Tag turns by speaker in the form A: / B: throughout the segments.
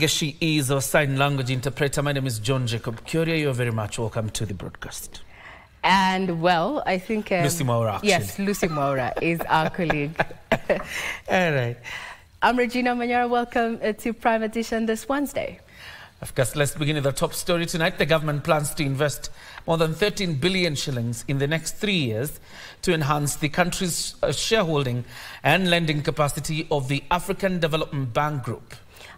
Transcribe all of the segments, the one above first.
A: She is our sign language interpreter. My name is John Jacob Curia. You are very much welcome to the broadcast.
B: And well, I think
A: Lucy Maura, actually.
B: Yes, Lucy Maura is our colleague.
A: All right.
B: I'm Regina Manyara. Welcome to Prime Edition this Wednesday.
A: Of course, let's begin with the top story tonight. The government plans to invest more than 13 billion shillings in the next 3 years to enhance the country's shareholding and lending capacity of the African Development Bank Group.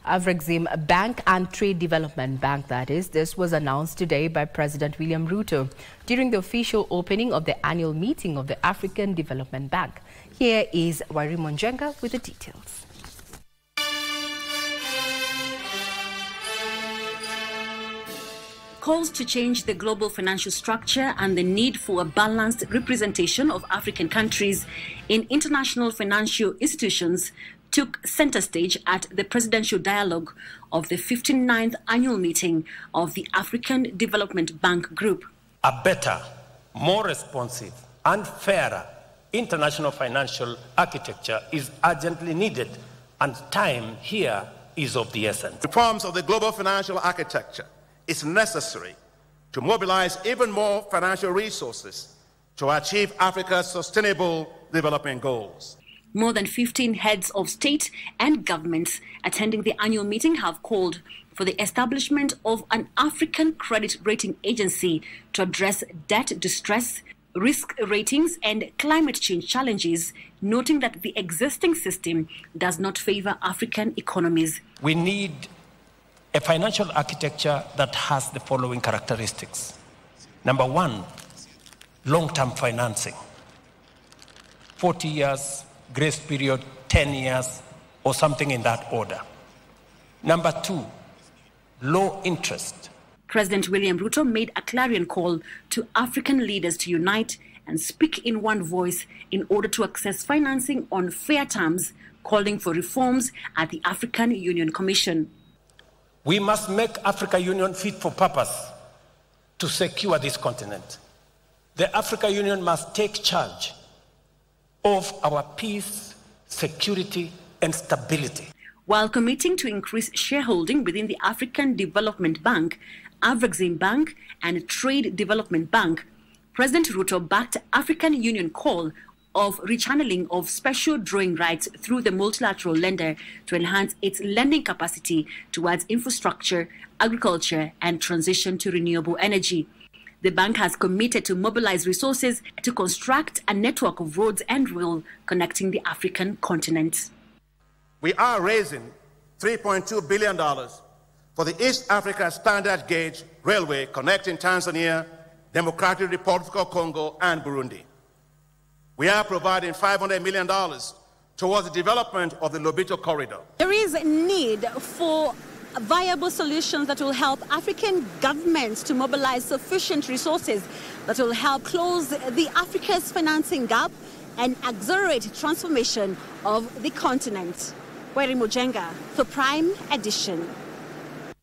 B: Afrexim Bank and Trade Development Bank, that is. This was announced today by President William Ruto during the official opening of the annual meeting of the African Development Bank. Here is Wari Monjenga with the details.
C: Calls to change the global financial structure and the need for a balanced representation of African countries in international financial institutions took center stage at the presidential dialogue of the 59th annual meeting of the African Development Bank Group.
D: A better, more responsive and fairer international financial architecture is urgently needed, and time here is of the essence.
E: Reforms of the global financial architecture is necessary to mobilize even more financial resources to achieve Africa's sustainable development goals.
C: More than 15 heads of state and governments attending the annual meeting have called for the establishment of an African credit rating agency to address debt distress, risk ratings and climate change challenges, noting that the existing system does not favor African economies.
D: We need a financial architecture that has the following characteristics. Number one, long-term financing. 40 years, grace period, 10 years, or something in that order. Number two, low interest.
C: President William Ruto made a clarion call to African leaders to unite and speak in one voice in order to access financing on fair terms, calling for reforms at the African Union Commission.
D: We must make Africa Union fit for purpose to secure this continent. The Africa Union must take charge of our peace, security, and stability.
C: While committing to increase shareholding within the African Development Bank, Afrexim Bank, and Trade Development Bank, President Ruto backed African Union call of rechanneling of special drawing rights through the multilateral lender to enhance its lending capacity towards infrastructure, agriculture, and transition to renewable energy. The bank has committed to mobilize resources to construct a network of roads and rail connecting the African continent.
E: We are raising $3.2 billion for the East Africa Standard Gauge Railway connecting Tanzania, Democratic Republic of Congo, and Burundi. We are providing $500 million towards the development of the Lobito Corridor.
F: There is a need for viable solutions that will help African governments to mobilize sufficient resources that will help close the Africa's financing gap and accelerate transformation of the continent. Wari Mojenga for Prime Edition.